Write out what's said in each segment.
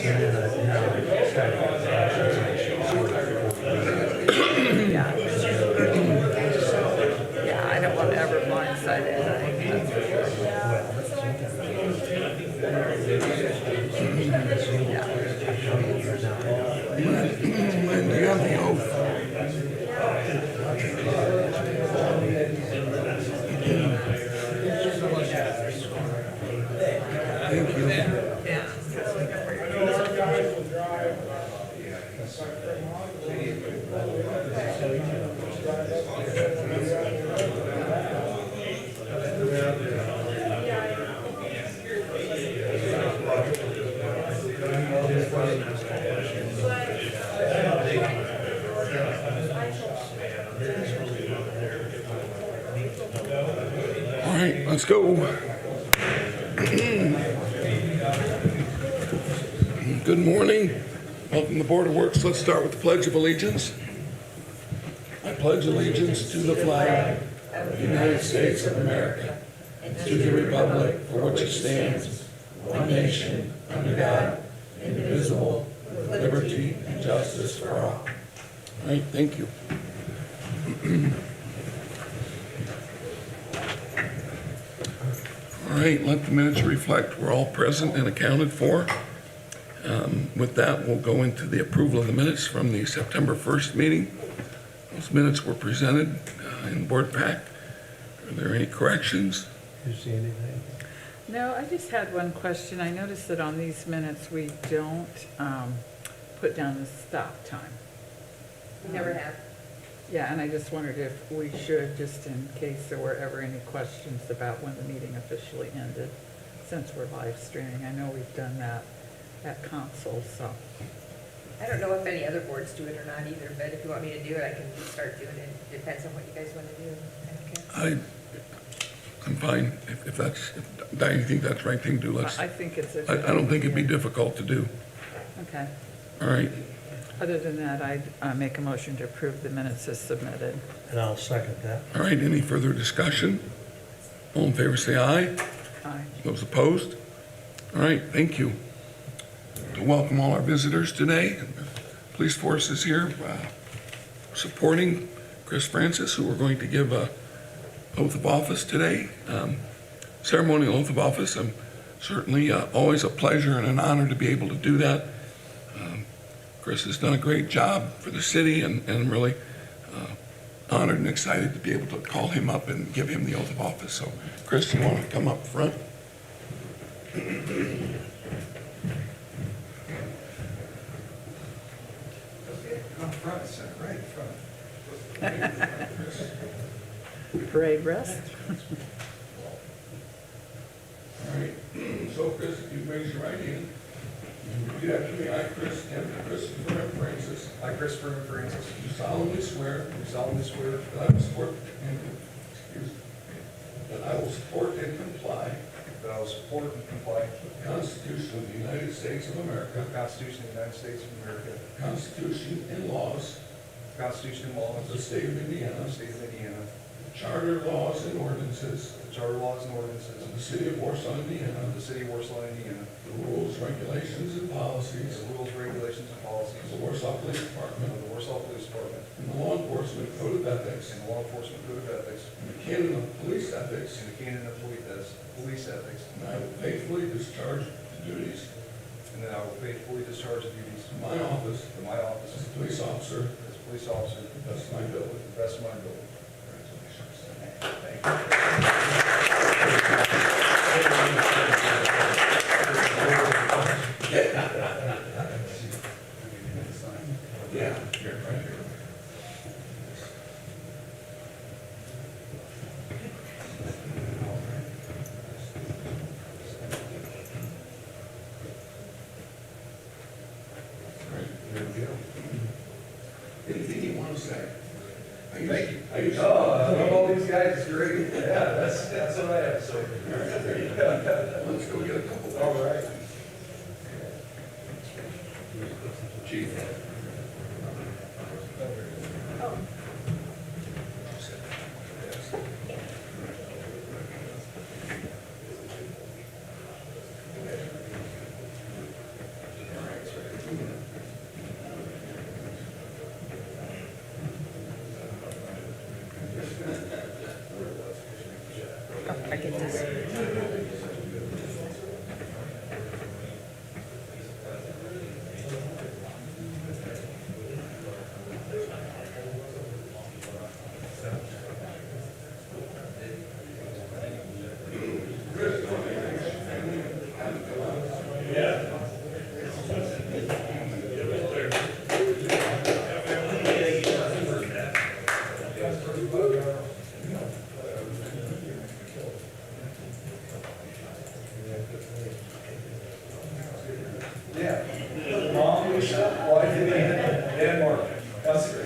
Yeah. Yeah, I don't want to ever blindside anybody. That's for sure. And you have the oath. Thank you. Yeah. All right, let's go. Good morning. Welcome to Board of Works. Let's start with the Pledge of Allegiance. I pledge allegiance to the flag of the United States of America, and to the republic for which it stands, one nation, under God, indivisible, with liberty and justice for all. All right, thank you. All right, let the minutes reflect we're all present and accounted for. With that, we'll go into the approval of the minutes from the September 1st meeting. Those minutes were presented in board pack. Are there any corrections? You see anything? No, I just had one question. I noticed that on these minutes, we don't put down the stop time. We never have. Yeah, and I just wondered if we should, just in case there were ever any questions about when the meeting officially ended, since we're live streaming. I know we've done that at council, so. I don't know if any other boards do it or not either, but if you want me to do it, I can start doing it. Depends on what you guys want to do. I don't care. I'm fine. If that's, if Diane, you think that's the right thing to do, let's, I think it's a. I don't think it'd be difficult to do. Okay. All right, Other than that, I'd make a motion to approve the minutes as submitted. And I'll second that. all right, any further discussion? All in favor, say aye. Aye. Those opposed? All right, thank you. To welcome all our visitors today. The police force is here supporting Chris Francis, who we're going to give a oath of office today. Ceremonial oath of office. Certainly always a pleasure and an honor to be able to do that. Chris has done a great job for the city, and really honored and excited to be able to call him up and give him the oath of office. So, Chris, you want to come up front? Up front, sir, right in front. Parade rest? All right, so Chris, if you raise your right hand, and repeat after me. I, Christopher M. Francis, I, Christopher M. Francis, do solemnly swear do solemnly swear that I will support that I will support and comply that I will support and comply with with the Constitution of the United States of America, the Constitution of the United States of America, the Constitution and laws the Constitution and laws of the of state of Indiana, the state of Indiana, the charter, laws, and ordinances the charter laws and ordinances of the city of Warsaw, of Indiana, the city of Warsaw, Indiana, the rules, regulations, and policies the rules, regulations, and policies of the Warsaw Police of Department, the Warsaw Police Department, and the law enforcement code of ethics, and the law enforcement code of ethics, and the canon of police ethics, and the canon of police ethics, and I will faithfully discharge the duties and that I will faithfully discharge the duties of my office of my office as a police officer as a police officer to the best of my ability. with the best of my ability. Yeah, here, right here. Right, there we go. Anything you want to say? Thank you. I usually- All these guys is great. Yeah, that's what I have to say. All right, there you go. Let's go get a couple. All right. Chief. Yeah. Mom, Lisa, wife, and Mark. How's it?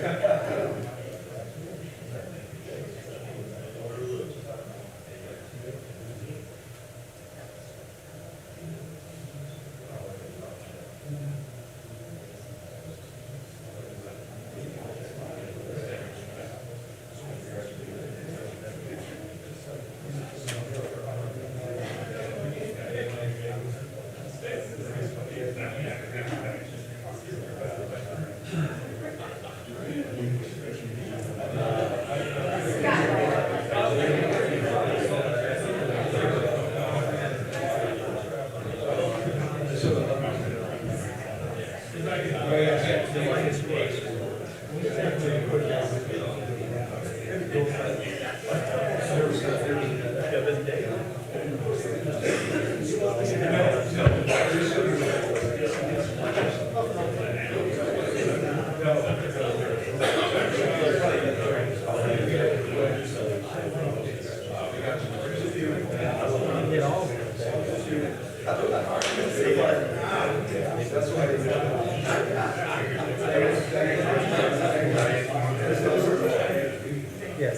Yes.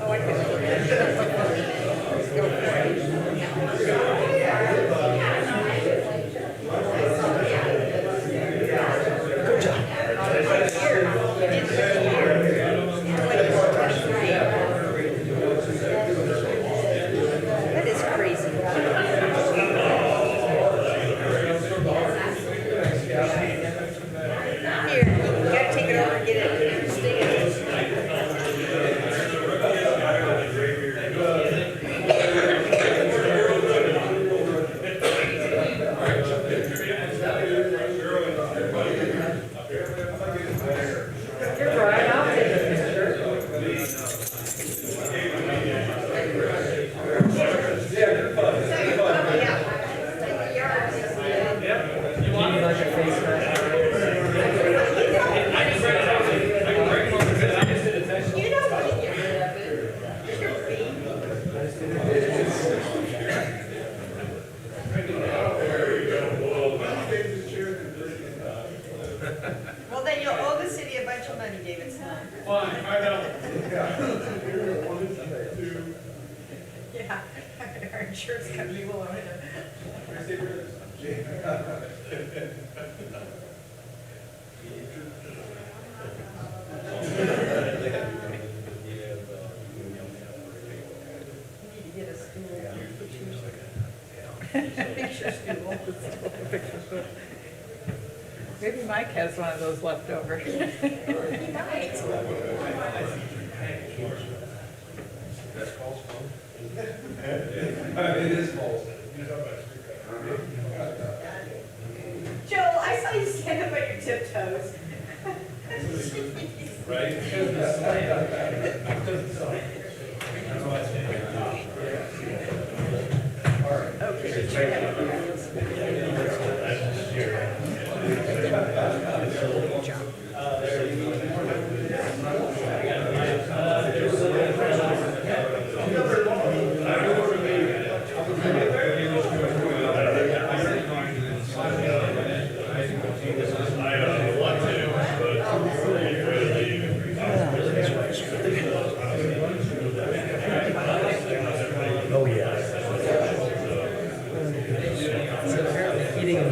Oh, I couldn't. That is crazy. Here, you gotta take it over and get it. Stay. You're right, I'll take a picture. Well, then you'll owe the city a bunch of money, Davidson. Yeah, our insurance company will own it. You need to get a stool. Picture stool. Maybe Mike has one of those left over. Nice. It is false. Joel, I saw you stand up on your tiptoes. Oh, yeah. Eating and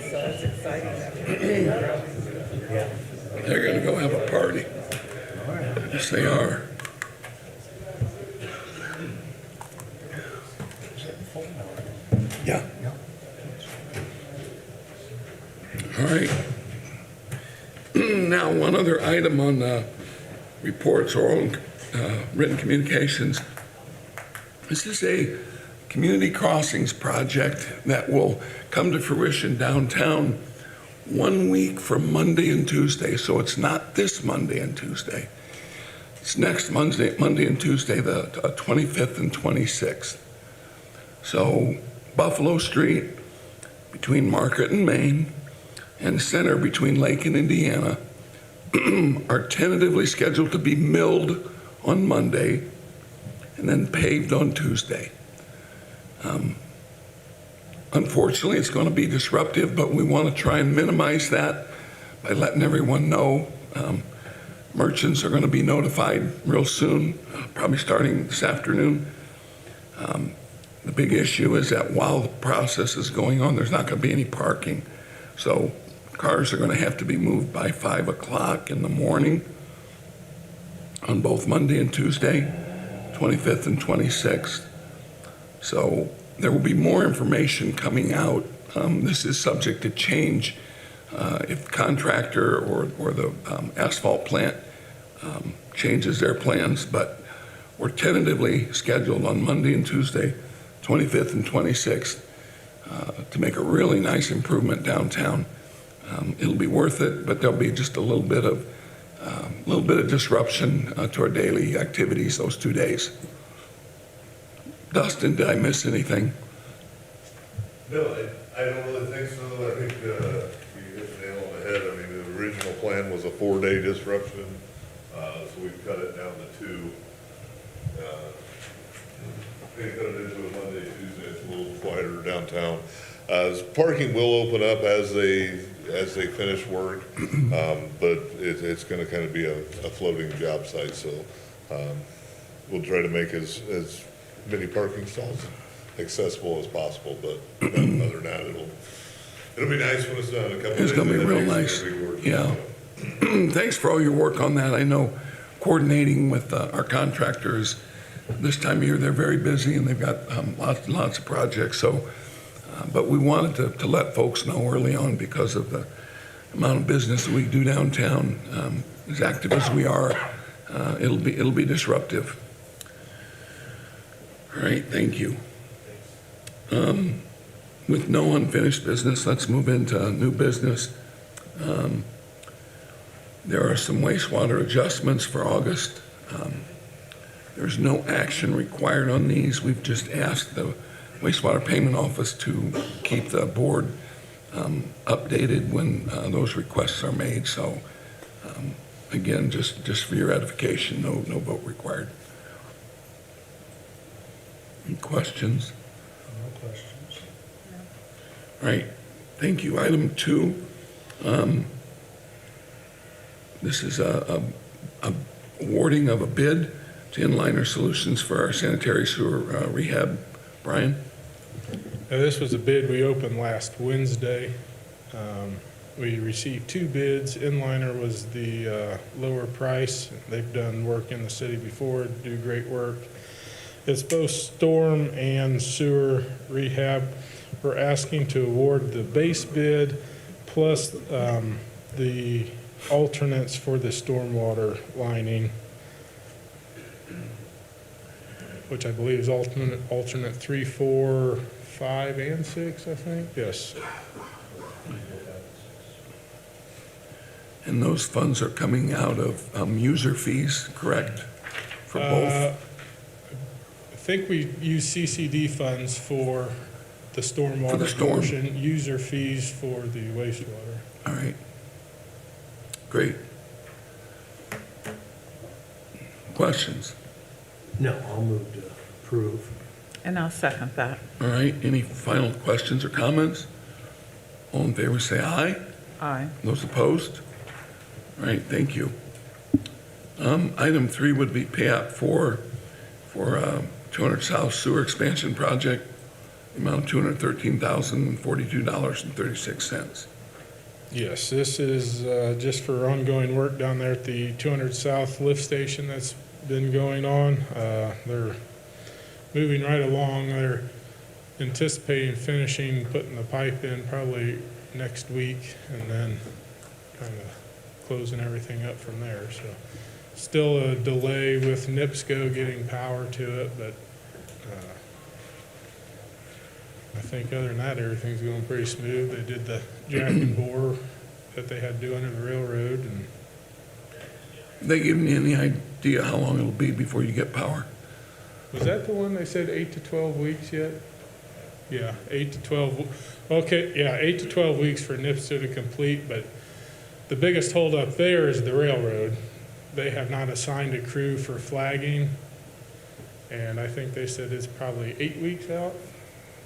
So it's exciting. They're gonna go have a party. Yes, they are. Yeah. All right. Now, one other item on reports, oral and written communications. This is a community crossings project that will come to fruition downtown 1 week from Monday and Tuesday, so it's not this Monday and Tuesday. It's next Monday and Tuesday, the 25th and 26th. So Buffalo Street between Market and Main and Center between Lake and Indiana are tentatively scheduled to be milled on Monday and then paved on Tuesday. Unfortunately, it's going to be disruptive, but we want to try and minimize that by letting everyone know. Merchants are going to be notified real soon, probably starting this afternoon. The big issue is that while the process is going on, there's not going to be any parking. So cars are going to have to be moved by 5 o'clock in the morning on both Monday and Tuesday, 25th and 26th. So there will be more information coming out. This is subject to change if the contractor or the asphalt plant changes their plans, but we're tentatively scheduled on Monday and Tuesday, 25th and 26th, to make a really nice improvement downtown. It'll be worth it, but there'll be just a little bit of disruption to our daily activities those 2 days. Dustin, did I miss anything? No, I don't really think so. I think you hit the nail on the head. I mean, the original plan was a 4-day disruption, so we've cut it down to 2. They cut it into a Monday, Tuesday. It's a little quieter downtown. Parking will open up as they finish work, but it's going to kind of be a floating job site. So we'll try to make as many parking stalls accessible as possible. But other than that, it'll be nice when it's done. A couple It's days going to be real it's nice. gonna be worth it. Yeah. Thanks for all your work on that. I know coordinating with our contractors this time of year, they're very busy and they've got lots of projects. So, but we wanted to let folks know early on because of the amount of business that we do downtown. As active as we are, it'll be disruptive. All right, thank you. With no unfinished business, let's move into new business. There are some wastewater adjustments for August. There's no action required on these. We've just asked the wastewater payment office to keep the board updated when those requests are made. So again, just for your edification, no vote required. Any questions? No questions. All right, thank you. Item 2, this is a awarding of a bid to Inliner Solutions for our sanitary sewer rehab. Brian? Now, this was a bid we opened last Wednesday. We received 2 bids. Inliner was the lower price. They've done work in the city before, do great work. It's both storm and sewer rehab. We're asking to award the base bid plus the alternates for the stormwater lining, which I believe is alternate 3, 4, 5, and 6, I think. Yes. And those funds are coming out of user fees, correct? For both? I think we use CCD funds for the stormwater For the storm. portion, user fees for the wastewater. All right. Great. Questions? No, I'll move to approve. And I'll second that. All right, any final questions or comments? All in favor, say aye. Aye. Those opposed? All right, thank you. Item 3 would be pay app for 200 South Sewer Expansion Project, the amount of $213,042.36. Yes, this is just for ongoing work down there at the 200 South lift station that's been going on. They're moving right along. They're anticipating finishing, putting the pipe in probably next week, and then kind of closing everything up from there. So still a delay with NIPSCO getting power to it, but I think other than that, everything's going pretty smooth. They did the jack and bore that they had to do under the railroad, and They giving you any idea how long it'll be before you get power? was that the one they said 8 to 12 weeks yet? Yeah, 8 to 12, okay, yeah, 8 to 12 weeks for NIPSO to complete, but the biggest holdup there is the railroad. They have not assigned a crew for flagging, and I think they said it's probably 8 weeks out.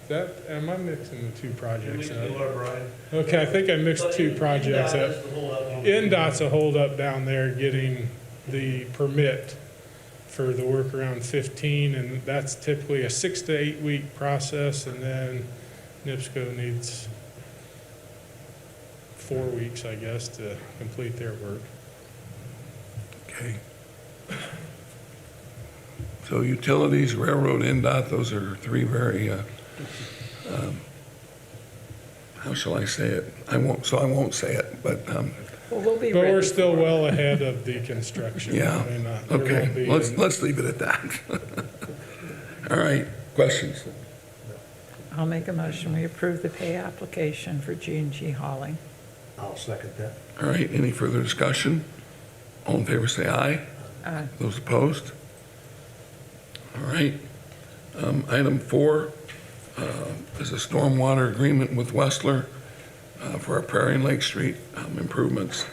Is that, am I mixing the two projects up? Okay, I think I mixed two projects up. NDOT's a holdup down there getting the permit for the workaround 15, and that's typically a 6 to 8 week process, and then NIPSCO needs 4 weeks, I guess, to complete their work. Okay. So utilities, railroad, NDOT, those are three very, how shall I say it? I won't say it, but, Well, we'll be But ready. we're still well ahead of the construction. yeah, I mean, there won't okay, be let's leave it at that. All right, questions? I'll make a motion, we approve the pay application for G&G hauling. I'll second that. All right, any further discussion? All in favor, say aye. Aye. Those opposed? All right. Item 4 is a stormwater agreement with Westler for our Prairie and Lake Street improvements.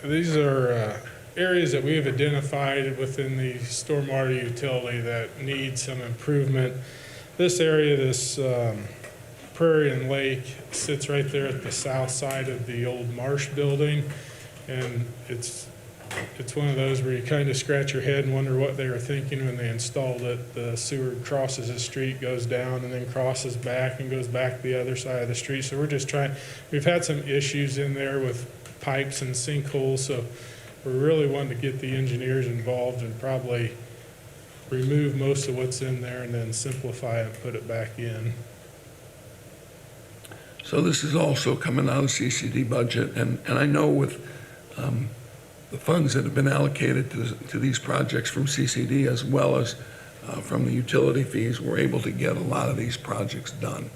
These are areas that we have identified within the stormwater utility that need some improvement. This area, this Prairie and Lake, sits right there at the south side of the old Marsh building, and it's one of those where you kind of scratch your head and wonder what they were thinking when they installed it. The sewer crosses the street, goes down, and then crosses back and goes back the other side of the street. So we're just we've had some issues in there with pipes and sinkholes, so we really wanted to get the engineers involved and probably remove most of what's in there and then simplify and put it back in. So this is also coming out of CCD budget, and I know with the funds that have been allocated to these projects from CCD as well as from the utility fees, we're able to get a lot of these projects done.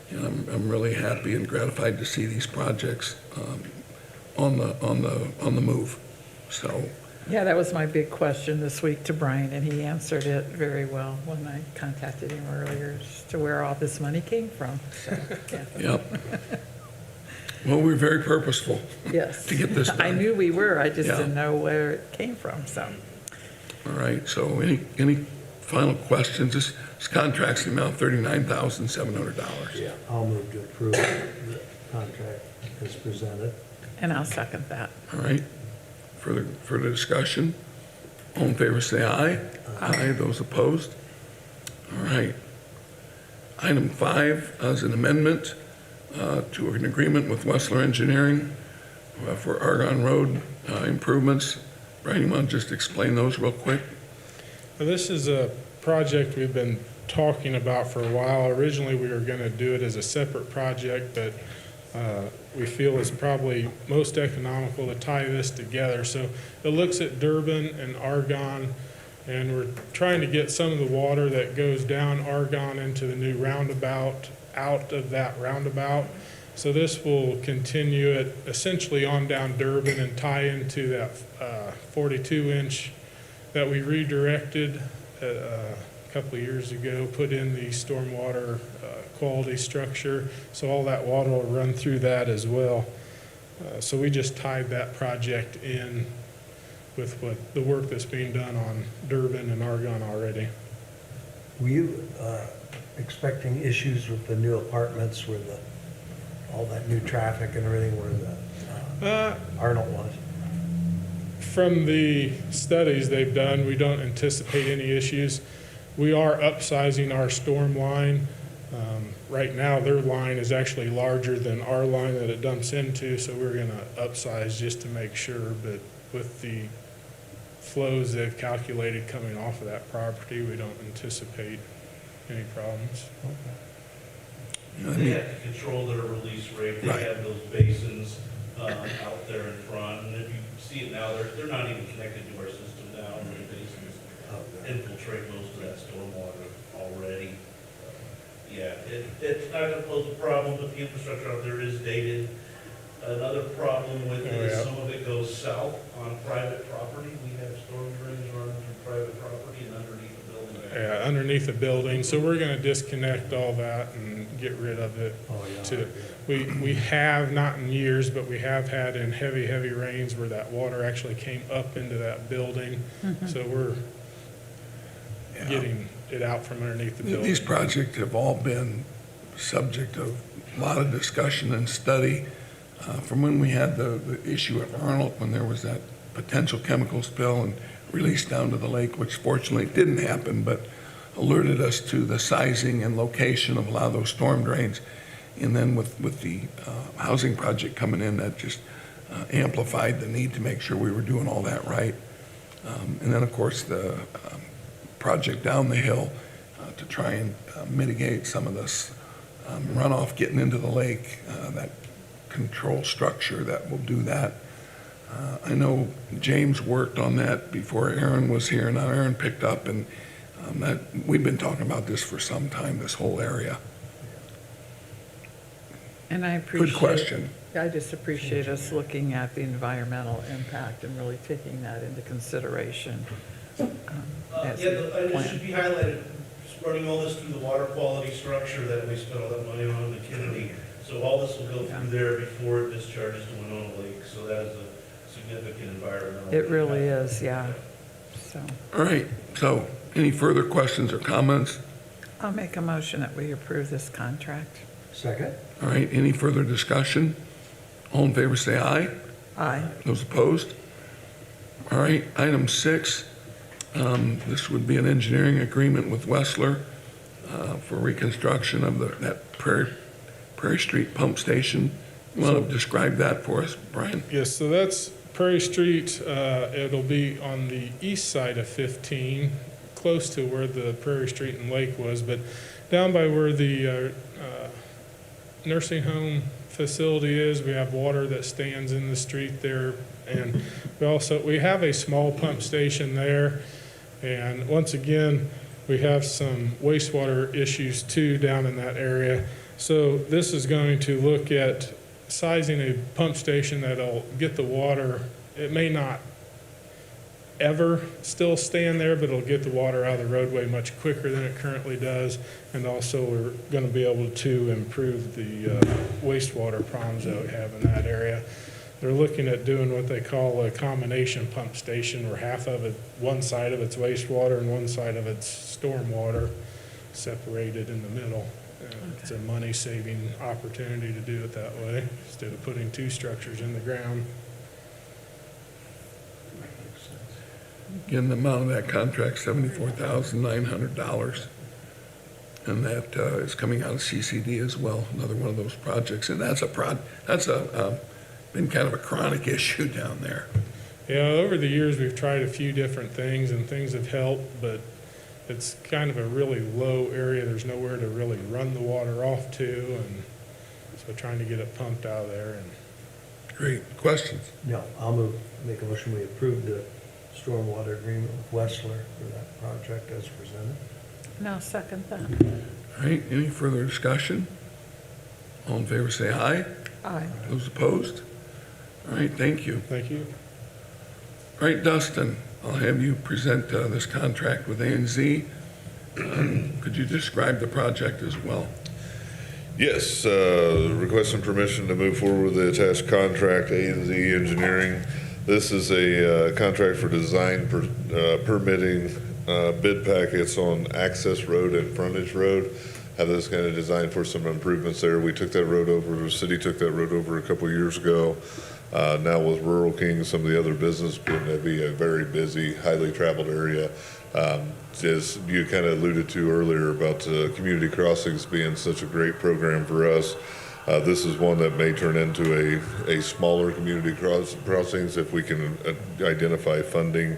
And I'm really happy and gratified to see these projects on the move. So, Yeah, that was my big question this week to Brian, and he answered it very well when I contacted him earlier as to where all this money came from. So, yeah. yep. Well, we're very purposeful Yes. to get this done. I knew we were, I just Yeah. didn't know where it came from, so. All right, so any final questions? This contract's the amount of $39,700. Yeah, I'll move to approve the contract as presented. And I'll second that. All right, further discussion? All in favor, say aye. Aye. Those opposed? All right. Item 5 is an amendment to an agreement with Westler Engineering for Argonne Road improvements. Brian, you want to just explain those real quick? Now, this is a project we've been talking about for a while. Originally, we were going to do it as a separate project, but we feel it's probably most economical to tie this together. So it looks at Durbin and Argonne, and we're trying to get some of the water that goes down Argonne into the new roundabout out of that roundabout. So this will continue it essentially on down Durbin and tie into that 42-inch that we redirected a couple of years ago, put in the stormwater quality structure. So all that water will run through that as well. So we just tied that project in with what the work that's being done on Durbin and Argonne already. Were you expecting issues with the new apartments where all that new traffic and everything where the Arnold was? From the studies they've done, we don't anticipate any issues. We are upsizing our storm line. Right now, their line is actually larger than our line that it dumps into, so we're going to upsize just to make sure. But with the flows they've calculated coming off of that property, we don't anticipate any problems. They have to control their release rate, they Right. have those basins out there in front, and if you see it now, they're not even connected to our system now, the basins infiltrate most of that stormwater already. Yeah, it's not gonna pose a problem, but the infrastructure out there is dated. Another problem with it Oh, is yeah. some of it goes south on private property. We have storm drains running through private property and underneath the building. Yeah, underneath the building, so we're gonna disconnect all that and get rid of it. Oh, yeah. To, we have, not in years, but we have had in heavy rains where that water actually came up into that building. So we're Yeah. getting it out from underneath the building. These projects have all been subject of a lot of discussion and study. From when we had the issue at Arnold, when there was that potential chemical spill and release down to the lake, which fortunately didn't happen, but alerted us to the sizing and location of a lot of those storm drains. And then with the housing project coming in, that just amplified the need to make sure we were doing all that right. And then, of course, the project down the hill to try and mitigate some of this runoff getting into the lake, that control structure that will do that. I know James worked on that before Aaron was here. Now Aaron picked up, and we've been talking about this for some time, this whole area. And I appreciate. Good question. I just appreciate us looking at the environmental impact and really taking that into consideration. As Yeah, we and it plan. should be highlighted, running all this through the water quality structure that we spent all that money on in the Kennedy. So all this will go through there before it discharges to Winona Lake, so that is a significant environmental. It really impact. is, yeah. So All right, so any further questions or comments? I'll make a motion that we approve this contract. Second? All right, any further discussion? All in favor, say aye. Aye. Those opposed? All right, item 6, this would be an engineering agreement with Wessler for reconstruction of that Prairie Street pump station. You want to describe that for us, Brian? Yes, so that's Prairie Street. It'll be on the east side of 15, close to where the Prairie Street and Lake was, but down by where the nursing home facility is, we have water that stands in the street there. And we have a small pump station there. And once again, we have some wastewater issues too down in that area. So this is going to look at sizing a pump station that'll get the water. It may not ever still stand there, but it'll get the water out of the roadway much quicker than it currently does. And also, we're going to be able to improve the wastewater problems that we have in that area. They're looking at doing what they call a combination pump station, where half of it, one side of it's wastewater and one side of it's stormwater, separated in the middle. It's a money-saving opportunity to do it that way, instead of putting two structures in the ground. Again, the amount of that contract, $74,900. And that is coming out of CCD as well, another one of those projects. And that's been kind of a chronic issue down there. Yeah, over the years, we've tried a few different things, and things have helped, but it's kind of a really low area. There's nowhere to really run the water off to, and so trying to get it pumped out of there. And Great. Questions? No, make a motion, we approve the stormwater agreement with Wessler for that project as presented. Now second that. All right, any further discussion? All in favor, say aye. Aye. Those opposed? All right, thank you. thank you. All right, Dustin, I'll have you present this contract with A&Z. Could you describe the project as well? Yes, requesting permission to move forward with the attached contract, A&Z Engineering. This is a contract for design permitting bid packets on access road and frontage road. Have this kind of designed for some improvements there. We took that road over, the city took that road over a couple years ago. Now with Rural King, some of the other business, going to be a very busy, highly traveled area. As you kind of alluded to earlier about community crossings being such a great program for us, this is one that may turn into a smaller community crossings if we can identify funding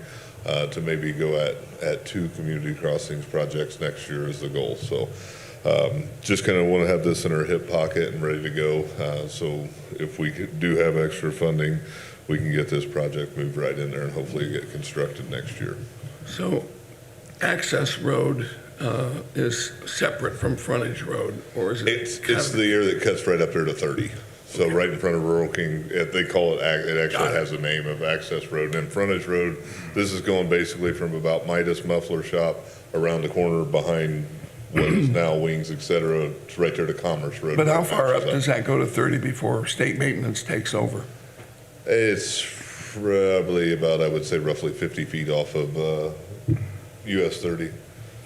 to maybe go at 2 community crossings projects next year is the goal. So just kind of want to have this in our hip pocket and ready to go. So if we do have extra funding, we can get this project moved right in there and hopefully get constructed next year. So, access road, is separate from frontage road, or is it? It's kind of- the area that cuts right up there to 30. So right in front of Rural King, they call it, it actually Got it. has a name of Access Road. And then frontage road, this is going basically from about Midas Muffler Shop around the corner behind what is now Wings, et cetera, it's right there to Commerce Road. But how far up does that go to 30 before state maintenance takes over? It's probably about, I would say roughly 50 feet off of US 30.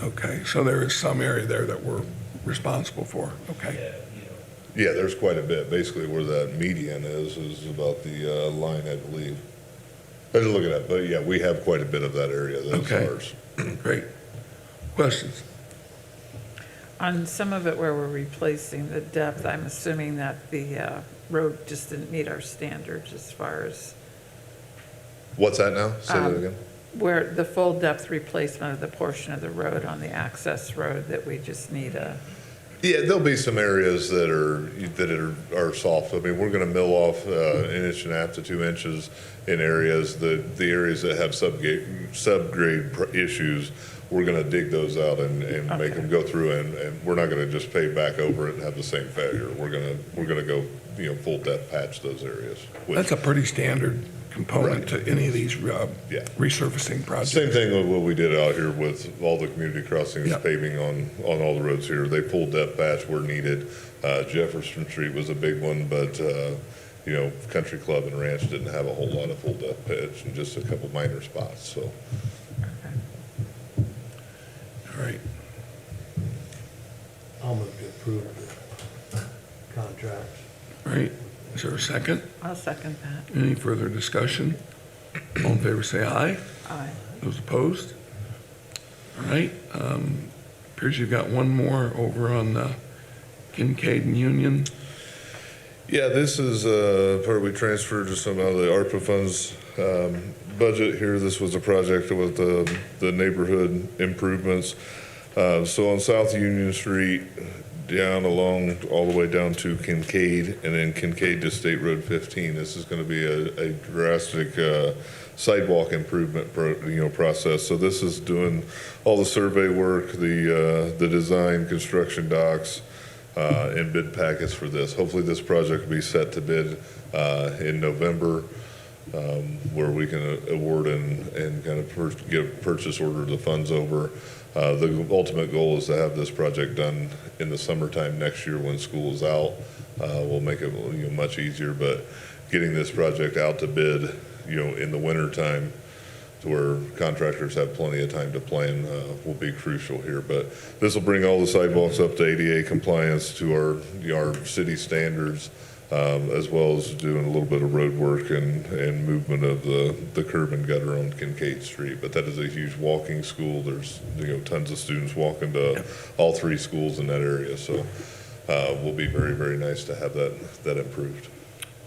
Okay, so there is some area there that we're responsible for, okay. Yeah, there's quite a bit. Basically where that median is about the line, I believe. I didn't look it up, but yeah, we have quite a bit of that area that's Okay. ours. Great. Questions? On some of it where we're replacing the depth, I'm assuming that the road just didn't meet our standards as far as What's that now? Say that again. where the full depth replacement of the portion of the road on the access road that we just need a, Yeah, there'll be some areas that are soft. I mean, we're gonna mill off an inch and a half to 2 inches in areas. The areas that have subgrade issues, we're gonna dig those out and make them go through, and we're not gonna just pave back over it and have the same failure. We're gonna go, full depth patch those areas. which- That's a pretty standard component to any of these Yeah. resurfacing projects. Same thing with what we did out here with all the community crossings Yep. paving on all the roads here. They full depth patch where needed. Jefferson Street was a big one, but, Country Club and Ranch didn't have a whole lot of full depth patch and just a couple minor spots, so. All right, I'll move to approve the contracts. all right. Is there a second? I'll second that. Any further discussion? All in favor, say aye. Aye. Those opposed? All right, appears you've got one more over on Kincaid and Union. Yeah, this is part we transferred to some of the ARPA funds budget here. This was a project with the neighborhood improvements. So on South Union Street, down along, all the way down to Kincaid, and then Kincaid to State Road 15. This is going to be a drastic sidewalk improvement process. So this is doing all the survey work, the design, construction docs, and bid packets for this. Hopefully this project will be set to bid in November, where we can award and kind of give purchase order the funds over. The ultimate goal is to have this project done in the summertime next year when school is out. Will make it much easier, but getting this project out to bid, in the wintertime to where contractors have plenty of time to plan will be crucial here. But this will bring all the sidewalks up to ADA compliance to our city standards, as well as doing a little bit of road work and movement of the curb and gutter on Kincaid Street. But that is a huge walking school. There's tons of students walking to all three schools in that area. So will be very, very nice to have that improved.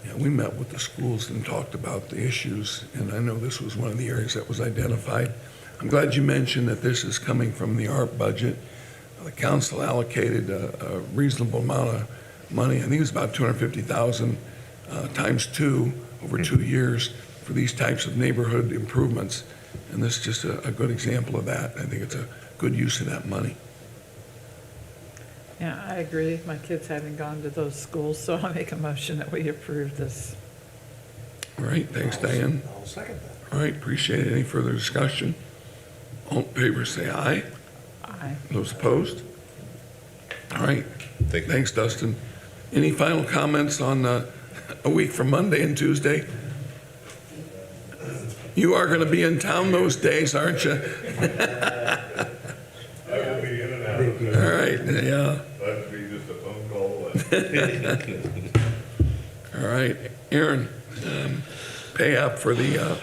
Yeah, we met with the schools and talked about the issues, and I know this was one of the areas that was identified. I'm glad you mentioned that this is coming from the ARP budget. The council allocated a reasonable amount of money. I think it was about $250,000 times two over 2 years for these types of neighborhood improvements. And this is just a good example of that. I think it's a good use of that money. Yeah, I agree. My kids haven't gone to those schools, so I'll make a motion that we approve this. All right, thanks, Diane. I'll second that. All right, appreciate it. Any further discussion? All in favor, say aye. Aye. Those opposed? All right, Thank you. thanks, Dustin. Any final comments on a week from Monday and Tuesday? You are going to be in town those days, aren't you? I will be in and out. Thank you. All right, yeah. That'd be just a phone call away. All right, Aaron, pay up for the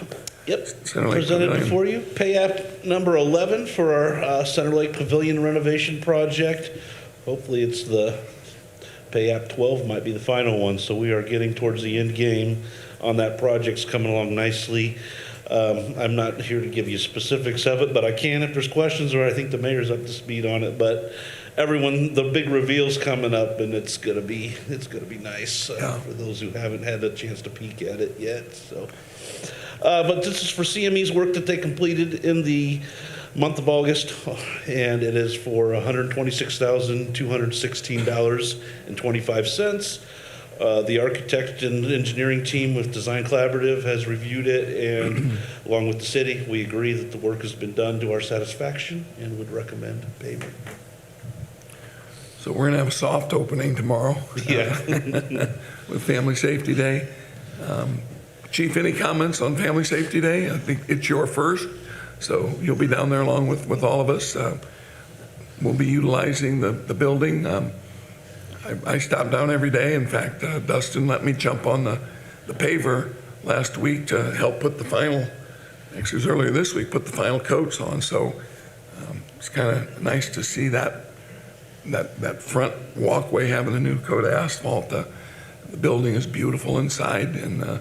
Yep, Center Lake presented Pavilion. before you. Pay app number 11 for our Center Lake Pavilion renovation project. Hopefully it's the, pay app 12 might be the final one, so we are getting towards the end game on that. Project's coming along nicely. I'm not here to give you specifics of it, but I can if there's questions, or I think the mayor's up to speed on it. But everyone, the big reveal's coming up, and it's gonna be nice Yeah. for those who haven't had a chance to peek at it yet. So, but this is for CME's work that they completed in the month of August, and it is for $126,216.25. The architect and engineering team with Design Collaborative has reviewed it, and along with the city, we agree that the work has been done to our satisfaction and would recommend payment. So we're gonna have a soft opening tomorrow. Yeah. With Family Safety Day. Chief, any comments on Family Safety Day? I think it's your first, so you'll be down there along with all of us. We'll be utilizing the building. I stop down every day. In fact, Dustin let me jump on the paver last week to help put the final, actually it was earlier this week, put the final coats on. So it's kind of nice to see that front walkway having a new coat of asphalt. The building is beautiful inside, and the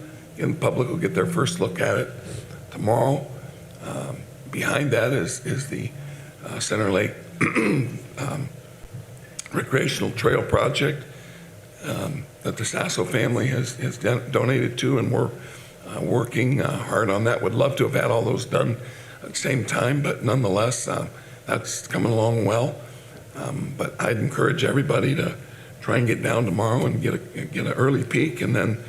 public will get their first look at it tomorrow. Behind that is the Center Lake Recreational Trail Project that the Sasso family has donated to, and we're working hard on that. Would love to have had all those done at the same time, but nonetheless, that's coming along well. But I'd encourage everybody to try and get down tomorrow and get an early peek, and then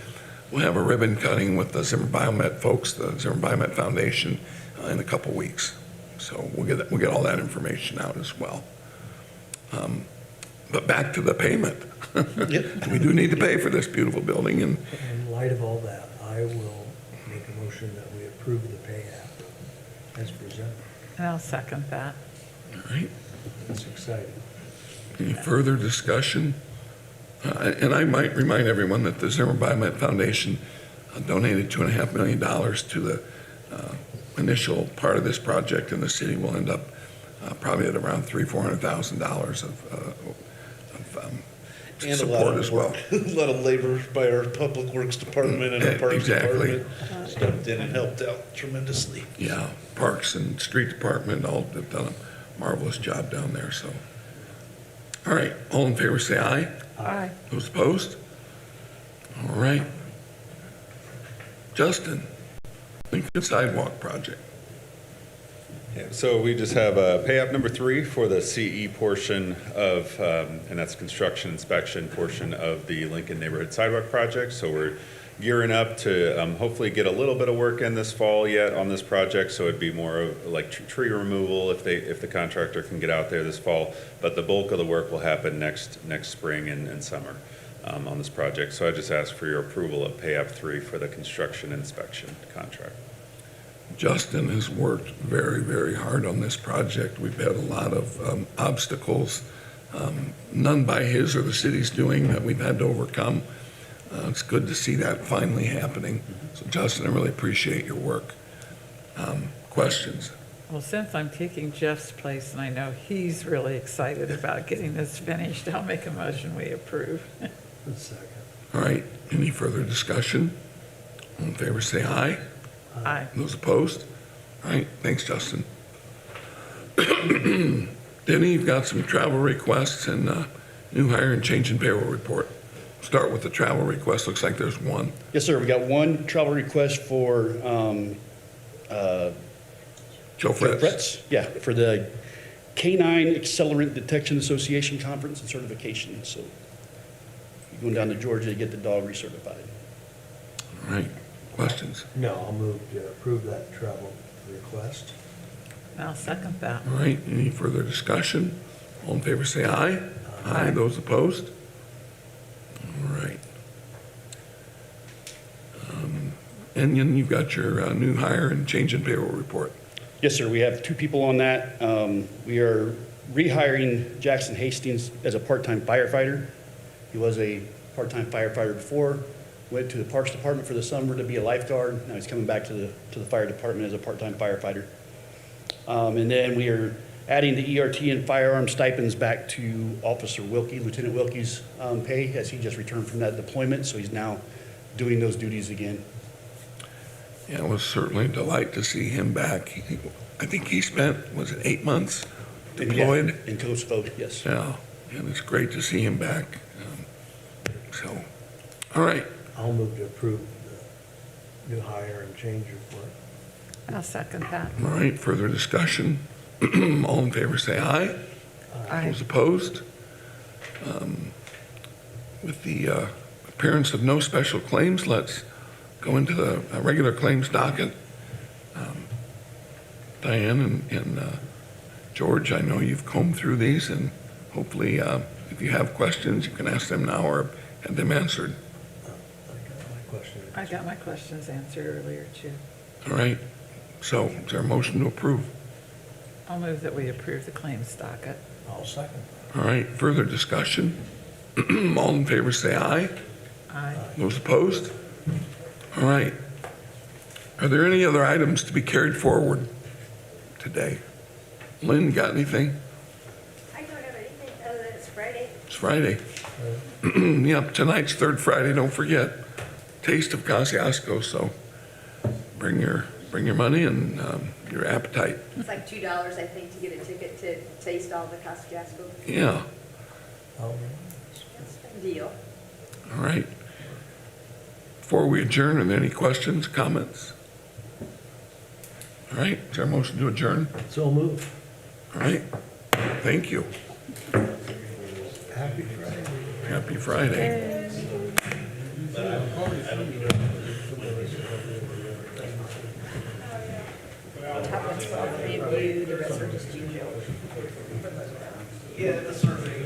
we'll have a ribbon cutting with the Zimmer Biomet folks, the Zimmer Biomet Foundation, in a couple weeks. So we'll get all that information out as well. But back to the payment. Yep. We do need to pay for this beautiful building, and In light of all that, I will make a motion that we approve the pay app as presented. And I'll second that. all right. It's exciting. Any further discussion? And I might remind everyone that the Zimmer Biomet Foundation donated $2.5 million to the initial part of this project, and the city will end up probably at around $300,000-400,000 of And a lot support of as well. work, a lot of labor by our Public Works Department and our Parks Exactly. Department stepped in and helped out tremendously. Yeah, Parks and Street Department all have done a marvelous job down there, so. All right, all in favor say aye. Aye. Those opposed? All right. Justin, Lincoln Sidewalk Project. Yeah, so we just have pay app number 3 for the CE portion of, and that's construction inspection portion of the Lincoln Neighborhood Sidewalk Project. So we're gearing up to hopefully get a little bit of work in this fall yet on this project. So it'd be more of like tree removal if the contractor can get out there this fall. But the bulk of the work will happen next spring and summer on this project. So I just ask for your approval of pay app 3 for the construction inspection contract. Justin has worked very, very hard on this project. We've had a lot of obstacles, none by his or the city's doing, that we've had to overcome. It's good to see that finally happening. So Justin, I really appreciate your work. Questions? Well, since I'm taking Jeff's place, and I know he's really excited about getting this finished, I'll make a motion we approve. A second. All right, any further discussion? All in favor, say aye. Aye. Those opposed? All right, thanks, Justin. Denny, you've got some travel requests and new hire and change in payroll report. Start with the travel request. Looks like there's one. Yes, sir. We got one travel request for Joe Fritz. Yeah, for the Canine Accelerant Detection Association Conference and Certification. So you're going down to Georgia to get the dog recertified. All right, questions? No, I'll move to approve that travel request. I'll second that. All right, any further discussion? All in favor, say aye. Aye. Those opposed? All right. And then you've got your new hire and change in payroll report. Yes, sir. We have two people on that. We are rehiring Jackson Hastings as a part-time firefighter. He was a part-time firefighter before, went to the Parks Department for the summer to be a lifeguard. Now he's coming back to the fire department as a part-time firefighter. And then we are adding the ERT and firearm stipends back to Officer Wilkie, Lieutenant Wilkie's pay, as he just returned from that deployment, so he's now doing those duties again. Yeah, it was certainly a delight to see him back. I think he spent, was it 8 months deployed? Yeah, in Kosovo, yes. Yeah, and it's great to see him back. So, all right. I'll move to approve the new hire and change report. I'll second that. All right, further discussion? All in favor, say aye. Aye. Those opposed? With the appearance of no special claims, let's go into the regular claims docket. Diane and George, I know you've combed through these, and hopefully, if you have questions, you can ask them now or have them answered. I got my questions answered earlier, too. All right? So is there a motion to approve? I'll move that we approve the claims docket. I'll second. All right, further discussion? All in favor, say aye. Aye. Those opposed? All right. Are there any other items to be carried forward today? Lynn, got anything? I don't have anything other than it's Friday. It's Friday. Yep, tonight's third Friday, don't forget. Taste of Kosciuszko, so bring your money and your appetite. It's like $2, I think, to get a ticket to taste all the Kosciuszko. Yeah, That's a deal. all right. Before we adjourn, are there any questions, comments? All right, is there a motion to adjourn? So move. All right, thank you. Happy Friday. Happy Friday. Top one's for all three of you, the rest are just you, Joe. Yeah, the survey.